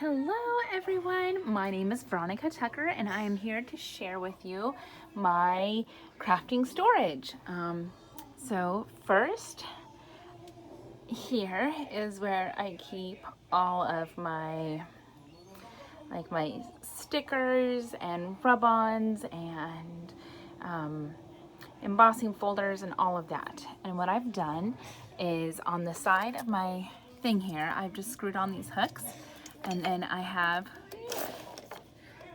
Hello everyone, my name is Veronica Tucker and I am here to share with you my crafting storage. So first, here is where I keep all of my my stickers and rub-ons and embossing folders and all of that. And what I've done is on the side of my thing here, I've just screwed on these hooks, and then I have,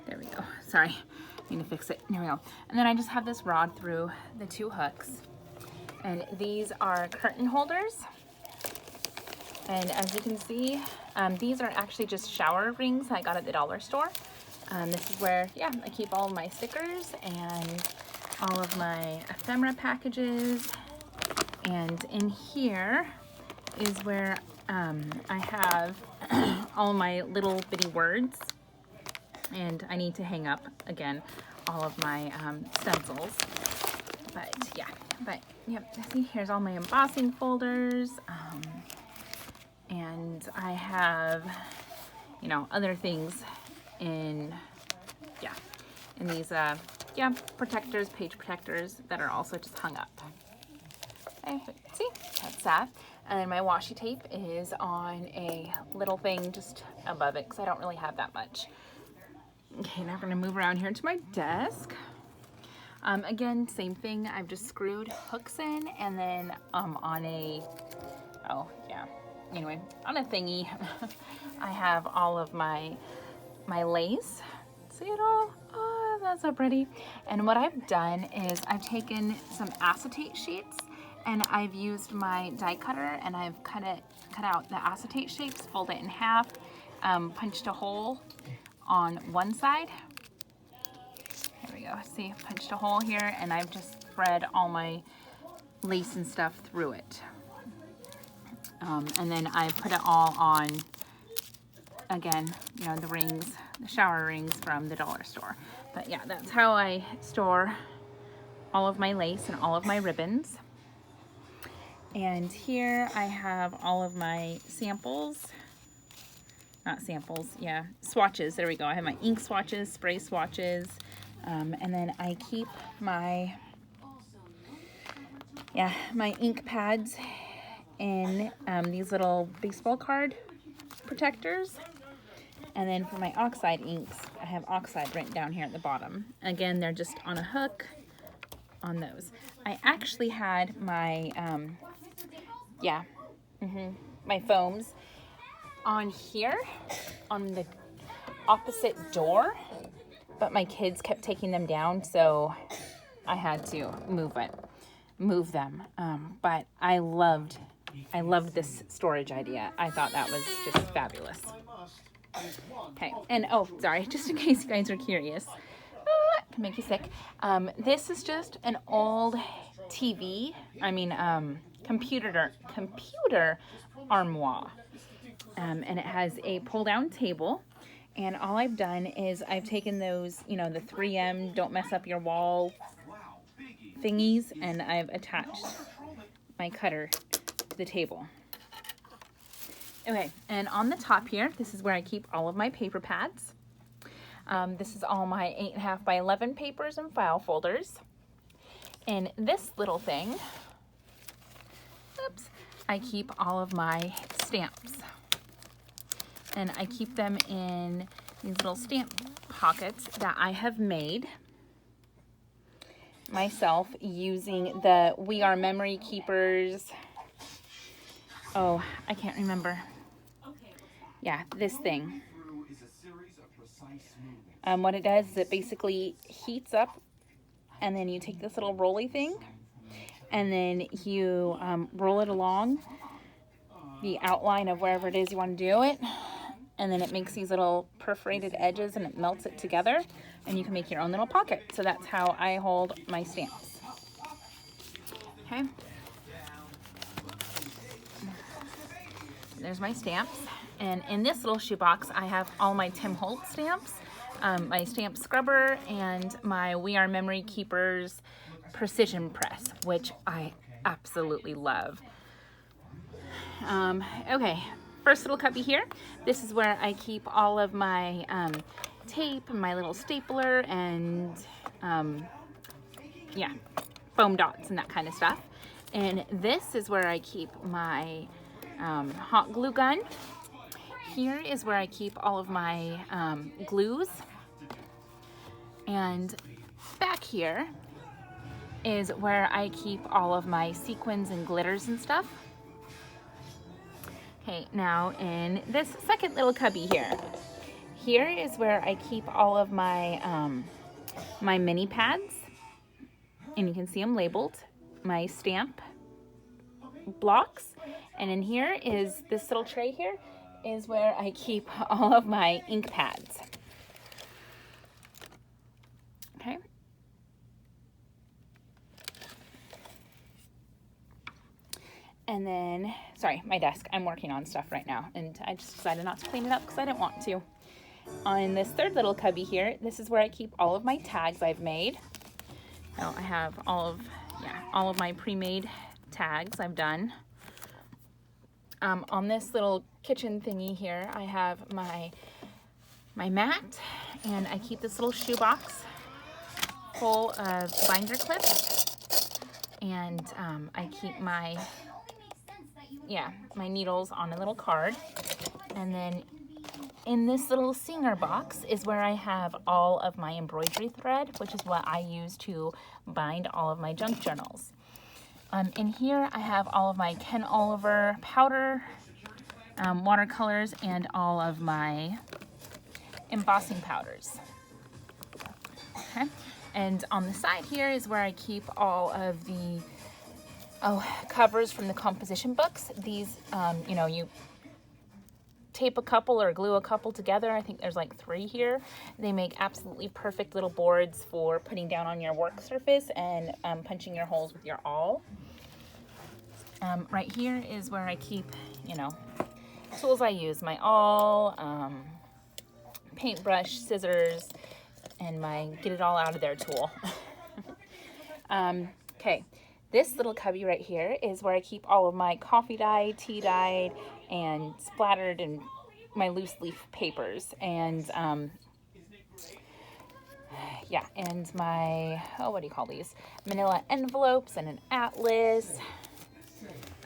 there we go, sorry, I need to fix it, there we go. And then I just have this rod through the two hooks, and these are curtain holders. And as you can see, these are actually just shower rings I got at the dollar store. This is where, yeah, I keep all of my stickers and all of my ephemera packages. And in here is where I have all my little bitty words. And I need to hang up, again, all of my stencils. But yeah, see, here's all my embossing folders. And I have, you know, other things in these, protectors, page protectors that are also just hung up. Okay, see, that's that. And then my washi tape is on a little thing just above it because I don't really have that much. Okay, now we're gonna move around here to my desk. Again, same thing, I've just screwed hooks in, and then on a, anyway, on a thingy, I have all of my lace. See it all? Oh, that's so pretty. And what I've done is I've taken some acetate sheets and I've used my die cutter and I've cut out the acetate sheets, fold it in half, punched a hole on one side. There we go. See, punched a hole here, and I've just spread all my lace and stuff through it. And then I put it all on, again, you know, the rings, the shower rings from the dollar store. But yeah, that's how I store all of my lace and all of my ribbons. And here I have all of my samples, not samples, yeah, swatches. There we go. I have my ink swatches, spray swatches, and then I keep my, my ink pads in these little baseball card protectors. And then for my oxide inks, I have oxide written down here at the bottom. Again, they're just on a hook on those. I actually had my, my foams on here on the opposite door, but my kids kept taking them down, so I had to move them. But I loved this storage idea. I thought that was just fabulous. Okay, and oh, sorry, just in case you guys are curious, can make you sick. This is just an old TV, computer armoire. And it has a pull-down table. And all I've done is I've taken those, you know, the 3M don't mess up your wall thingies, and I've attached my cutter to the table. Okay, and on the top here, this is where I keep all of my paper pads. This is all my 8.5 by 11 papers and file folders. And this little thing, I keep all of my stamps. And I keep them in these little stamp pockets that I have made myself using the We Are Memory Keepers. Oh, I can't remember. Yeah, this thing. What it does is it basically heats up, and then you take this little rolly thing, and then you roll it along the outline of wherever it is you want to do it, and then it makes these little perforated edges and it melts it together, and you can make your own little pocket. So that's how I hold my stamps. Okay. There's my stamps. And in this little shoebox, I have all my Tim Holtz stamps, my stamp scrubber, and my We Are Memory Keepers precision press, which I absolutely love. Okay, first little cubby here, this is where I keep all of my tape and my little stapler and yeah, foam dots and that kind of stuff. And this is where I keep my hot glue gun. Here is where I keep all of my glues. And back here is where I keep all of my sequins and glitters and stuff. Okay, now in this second little cubby here is where I keep all of my my mini pads, and you can see them labeled, my stamp blocks. And in here is this little tray here is where I keep all of my ink pads. Okay. And then, sorry, my desk. I'm working on stuff right now, and I just decided not to clean it up because I didn't want to. On this third little cubby here, this is where I keep all of my tags I've made. Now I have all of my pre-made tags I've done. On this little kitchen thingy here, I have my mat, and I keep this little shoebox full of binder clips, and I keep my needles on a little card. And then in this little Singer box is where I have all of my embroidery thread, which is what I use to bind all of my junk journals. In here I have all of my Ken Oliver powder, watercolors, and all of my embossing powders. Okay. And on the side here is where I keep all of the covers from the composition books. These, you know, you tape a couple or glue a couple together. I think there's like 3 here. They make absolutely perfect little boards for putting down on your work surface and punching your holes with your awl. Right here is where I keep, you know, tools I use. My awl, paintbrush, scissors, and my get it all out of there tool. Okay. This little cubby right here is where I keep all of my coffee dye, tea dye, and splattered and my loose leaf papers. And yeah, and my, what do you call these? Manila envelopes and an atlas.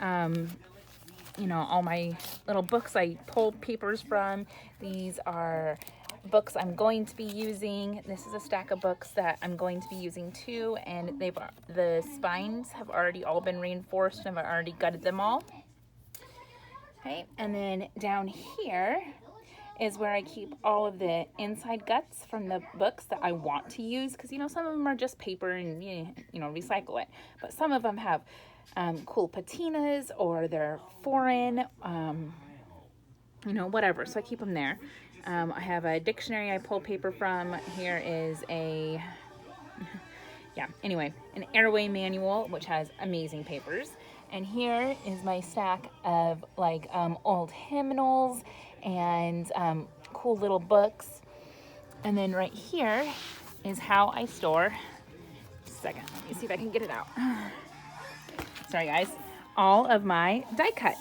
You know, all my little books I pulled papers from. These are books I'm going to be using. This is a stack of books that I'm going to be using too, and the spines have already all been reinforced, and I've already gutted them all. Okay, and then down here is where I keep all of the inside guts from the books that I want to use, because you know, some of them are just paper and you know, recycle it, but some of them have cool patinas, or they're foreign, you know, whatever, so I keep them there. I have a dictionary I pulled paper from. Here is a, anyway, an airway manual, which has amazing papers. And here is my stack of like old hymnals and cool little books. And then right here is how I store, just a second, let me see if I can get it out. Sorry guys, all of my die cuts.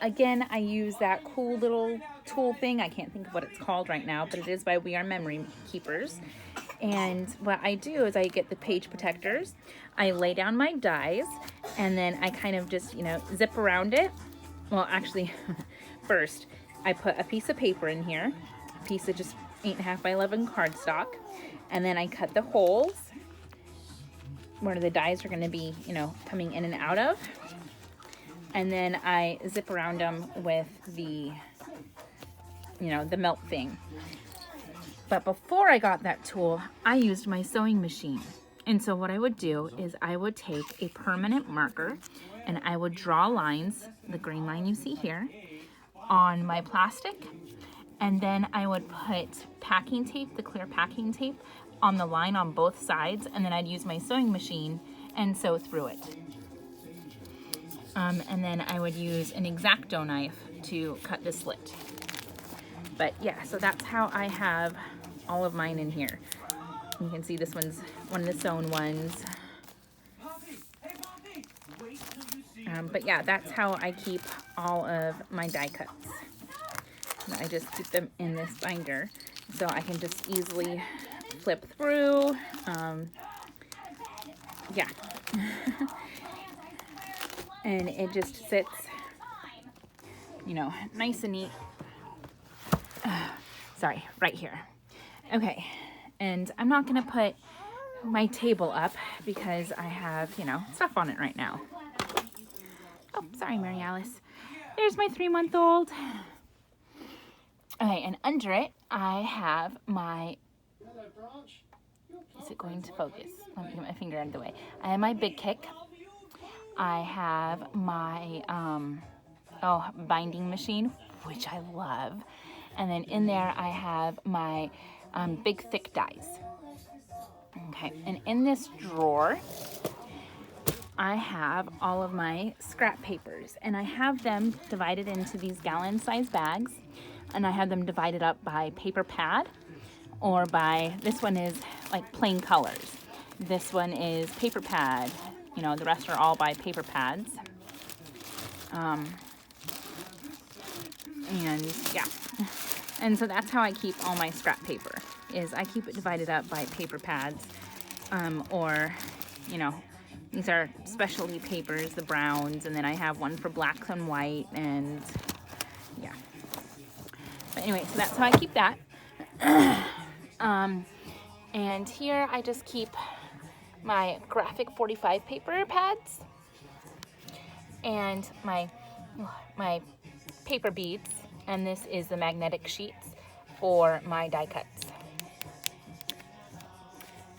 Again, I use that cool little tool thing. I can't think of what it's called right now, but it is by We Are Memory Keepers. And what I do is I get the page protectors, I lay down my dies, and then I kind of just, you know, zip around it. Well, actually, first, I put a piece of paper in here, a piece of just 8.5 by 11 cardstock, and then I cut the holes where the dies are going to be, you know, coming in and out of. And then I zip around them with the, you know, the melt thing. But before I got that tool, I used my sewing machine. And so what I would do is I would take a permanent marker and I would draw lines, the green line you see here, on my plastic. And then I would put packing tape, the clear packing tape, on the line on both sides. And then I'd use my sewing machine and sew through it. And then I would use an X-Acto knife to cut the slit. But yeah, so that's how I have all of mine in here. You can see this one's one of the sewn ones. But yeah, that's how I keep all of my die cuts. And I just keep them in this binder so I can just easily flip through. Yeah. And it just sits, you know, nice and neat. Sorry, right here. Okay, and I'm not gonna put my table up because I have, you know, stuff on it right now. Oh, sorry, Mary Alice. There's my 3-month-old. Okay, and under it, I have my, is it going to focus? Let me get my finger out of the way. I have my Big Kick. I have my, binding machine, which I love. And then in there, I have my big thick dies. Okay, and in this drawer, I have all of my scrap papers, and I have them divided into these gallon-sized bags, and I have them divided up by paper pad, or by, this one is like plain colors. This one is paper pad. You know, the rest are all by paper pads. And yeah. And so that's how I keep all my scrap paper, is I keep it divided up by paper pads, or, you know, these are specialty papers, the browns, and then I have one for blacks and white, and yeah. But anyway, so that's how I keep that. And here I just keep my graphic 45 paper pads and my paper beads, and this is the magnetic sheets for my die cuts.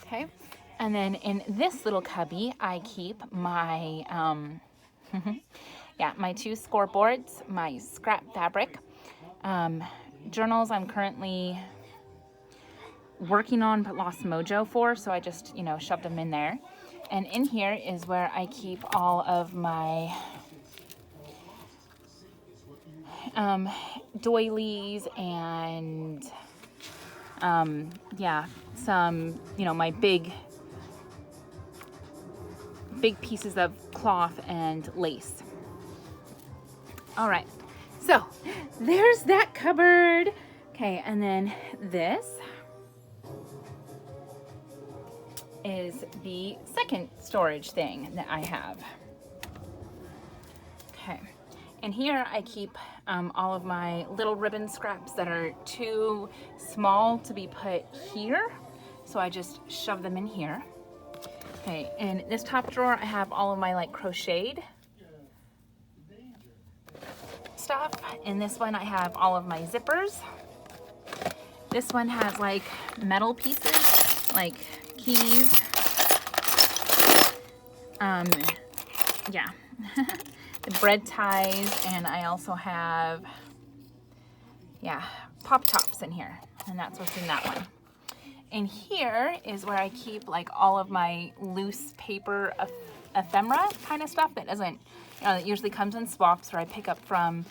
Okay, and then in this little cubby I keep my my 2 scoreboards, my scrap fabric, journals I'm currently working on but lost mojo for, so I just, you know, shoved them in there. And in here is where I keep all of my doilies and some, you know, my big pieces of cloth and lace. All right, so there's that cupboard. Okay, and then this is the second storage thing that I have. Okay, and here I keep all of my little ribbon scraps that are too small to be put here, so I just shove them in here. Okay, in this top drawer I have all of my like crocheted stuff. In this one I have all of my zippers. This one has like metal pieces, like keys. The bread ties, and I also have, pop tops in here, and that's what's in that one. And here is where I keep like all of my loose paper ephemera kind of stuff that doesn't, you know, that usually comes in swaps, or I pick up from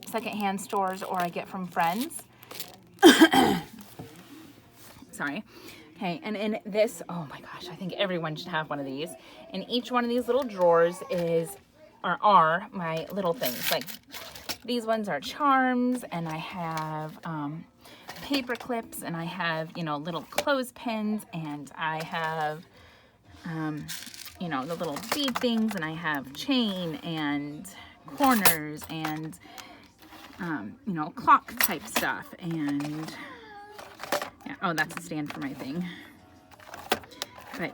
secondhand stores, or I get from friends. Sorry. Okay, and in this, oh my gosh, I think everyone should have one of these. In each one of these little drawers are my little things. Like these ones are charms, and I have paper clips, and I have, you know, little clothespins, and I have, you know, the little bead things, and I have chain and corners and, you know, clock type stuff, and oh, that's a stand for my thing. But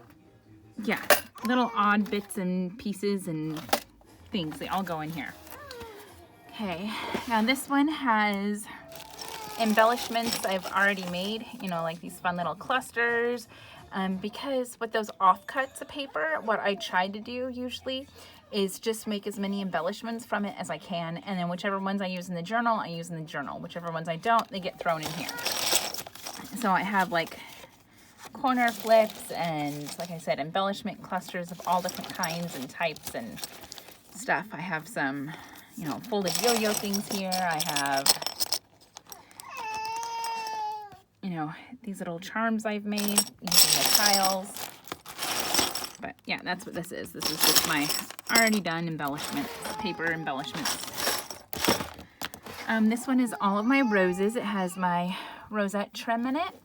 yeah, little odd bits and pieces and things, they all go in here. Okay, now this one has embellishments I've already made, you know, like these fun little clusters. Because with those offcuts of paper, what I try to do usually is just make as many embellishments from it as I can, and then whichever ones I use in the journal, I use in the journal. Whichever ones I don't, they get thrown in here. So I have like corner flips and, like I said, embellishment clusters of all different kinds and types and stuff. I have some, you know, folded yo-yo things here. I have, you know, these little charms I've made using the tiles. But yeah, that's what this is. This is just my already done embellishments, paper embellishments. This one is all of my roses. It has my rosette trim in it,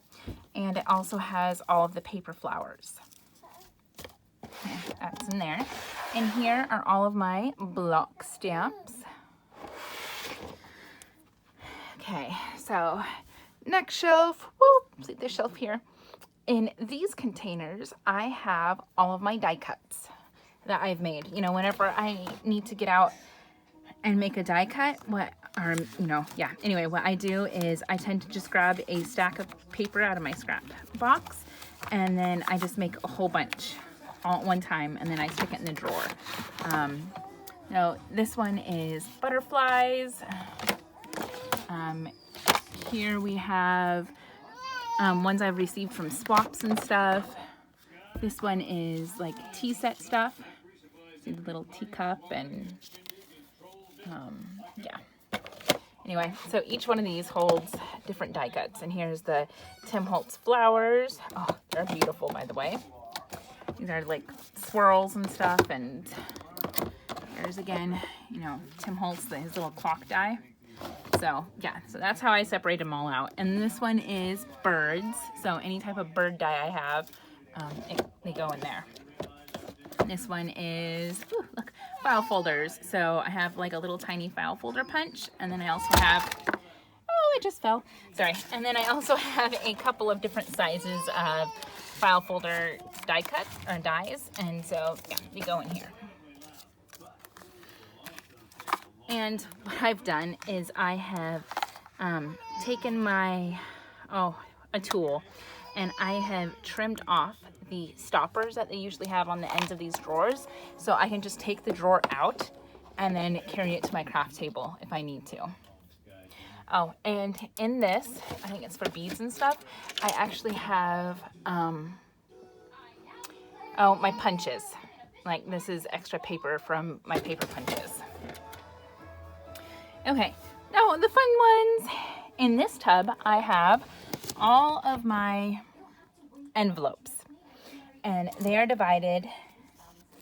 and it also has all of the paper flowers. That's in there. And here are all of my block stamps. Okay, so next shelf, whoop, see this shelf here. In these containers, I have all of my die cuts that I've made. You know, whenever I need to get out and make a die cut, anyway, what I do is I tend to just grab a stack of paper out of my scrap box, and then I just make a whole bunch all at one time, and then I stick it in the drawer. This one is butterflies. Here we have ones I've received from swaps and stuff. This one is like tea set stuff. See the little teacup and yeah. Anyway, so each one of these holds different die cuts. And here's the Tim Holtz flowers. Oh, they're beautiful, by the way. These are like swirls and stuff. And there's again, you know, Tim Holtz, his little clock die. So yeah, so that's how I separate them all out. And this one is birds. So any type of bird die I have, they go in there. This one is, ooh, look, file folders. So I have like a little tiny file folder punch, and then I also have, oh, it just fell. Sorry. And then I also have a couple of different sizes of file folder die cut or dies, and so yeah, they go in here. And what I've done is I have taken my, a tool, and I have trimmed off the stoppers that they usually have on the ends of these drawers, so I can just take the drawer out and then carry it to my craft table if I need to. Oh, and in this, I think it's for beads and stuff, I actually have, my punches. Like, this is extra paper from my paper punches. Okay, now the fun ones. In this tub, I have all of my envelopes, and they are divided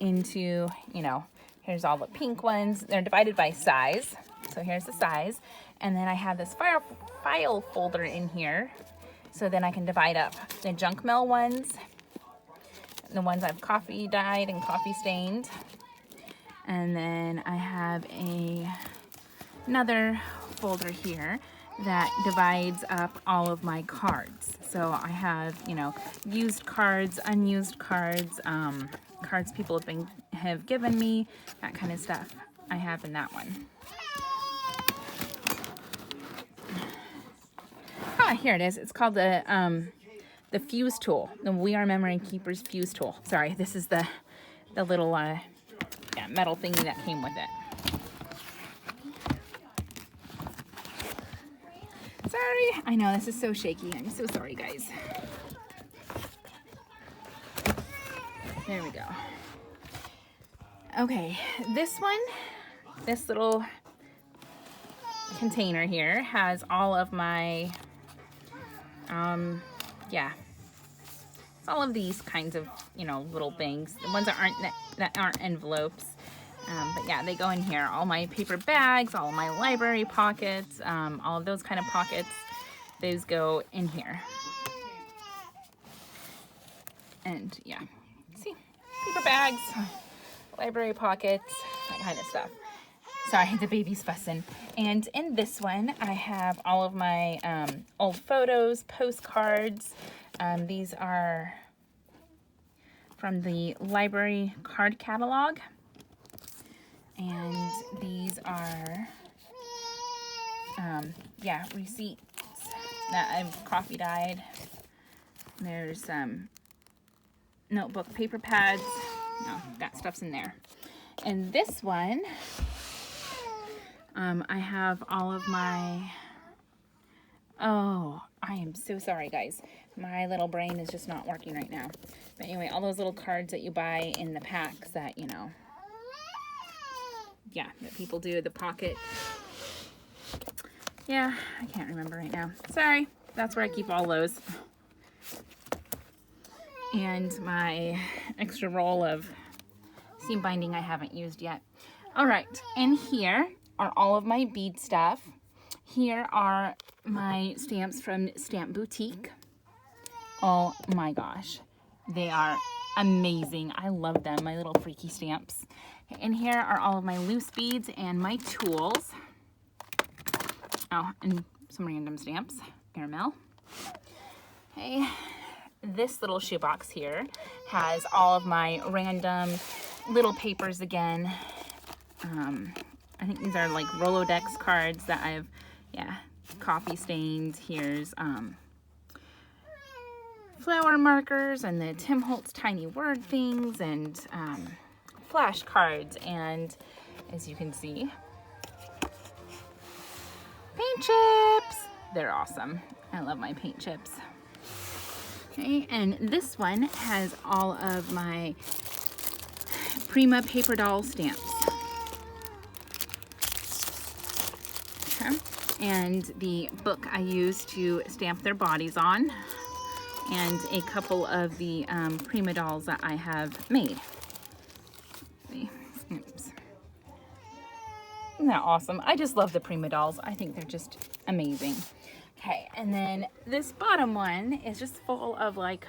into, you know, here's all the pink ones. They're divided by size. So here's the size. And then I have this file folder in here. So then I can divide up the junk mail ones, the ones I've coffee dyed and coffee stained. And then I have another folder here that divides up all of my cards. So I have, you know, used cards, unused cards, cards people have given me, that kind of stuff I have in that one. Here it is. It's called the fuse tool, the We Are Memory Keepers fuse tool. Sorry, this is the little metal thingy that came with it. Sorry, I know this is so shaky. I'm so sorry, guys. There we go. Okay, this little container here has all of my, it's all of these kinds of, you know, little things. The ones that aren't envelopes. But yeah, they go in here. All my paper bags, all of my library pockets, all of those kind of pockets, those go in here. And yeah, see, paper bags, library pockets, that kind of stuff. Sorry, the baby's fussing. And in this one, I have all of my old photos, postcards. These are from the library card catalog. And these are, receipts that I've coffee dyed. There's notebook paper pads. No, that stuff's in there. And this one, I have all of my, I am so sorry, guys. My little brain is just not working right now. But anyway, all those little cards that you buy in the packs that, you know, that people do, the pocket. Yeah, I can't remember right now. Sorry, that's where I keep all those. And my extra roll of seam binding I haven't used yet. All right, in here are all of my bead stuff. Here are my stamps from Stamp Boutique. Oh my gosh, they are amazing. I love them, my little freaky stamps. And here are all of my loose beads and my tools. Oh, and some random stamps, caramel. Okay, this little shoebox here has all of my random little papers again. I think these are like Rolodex cards that I've, yeah, coffee stains. Here's flower markers and the Tim Holtz tiny word things and flashcards, and as you can see, paint chips. They're awesome. I love my paint chips. Okay, and this one has all of my Prima paper doll stamps. Okay, and the book I use to stamp their bodies on, and a couple of the Prima dolls that I have made. Oops. Isn't that awesome? I just love the Prima dolls. I think they're just amazing. Okay, and then this bottom one is just full of like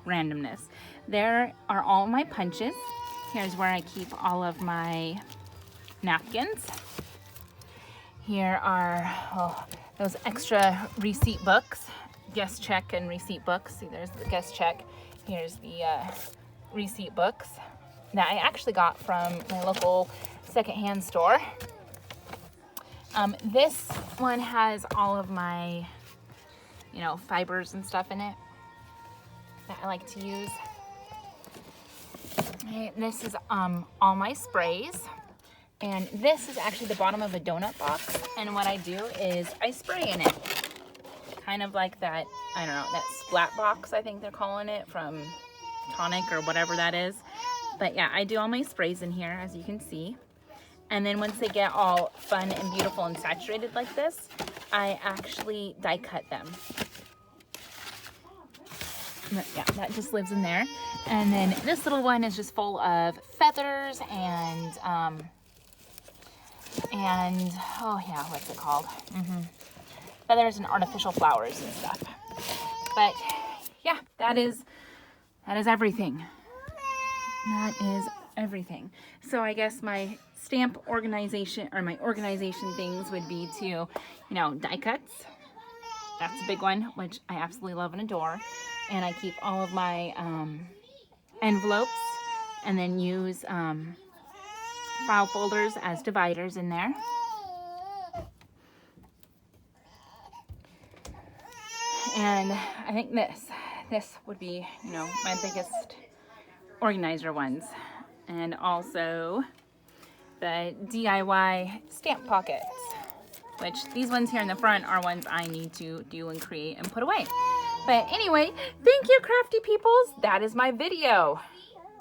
randomness. There are all my punches. Here's where I keep all of my napkins. Here are those extra receipt books, guest check and receipt books. See, there's the guest check. Here's the receipt books that I actually got from my local secondhand store. This one has all of my, you know, fibers and stuff in it that I like to use. Okay, this is all my sprays. And this is actually the bottom of a donut box. And what I do is I spray in it. Kind of like that, I don't know, that splat box, I think they're calling it, from Tonic or whatever that is. But yeah, I do all my sprays in here, as you can see. And then once they get all fun and beautiful and saturated like this, I actually die cut them. But yeah, that just lives in there. And then this little one is just full of feathers and oh yeah, what's it called? Feathers and artificial flowers and stuff. But yeah, that is everything. That is everything. So I guess my stamp organization, or my organization things, would be to, you know, die cuts. That's a big one, which I absolutely love and adore. And I keep all of my envelopes, and then use file folders as dividers in there. And I think this would be, you know, my biggest organizer ones. And also the DIY stamp pockets, which these ones here in the front are ones I need to do and create and put away. But anyway, thank you, crafty peoples. That is my video.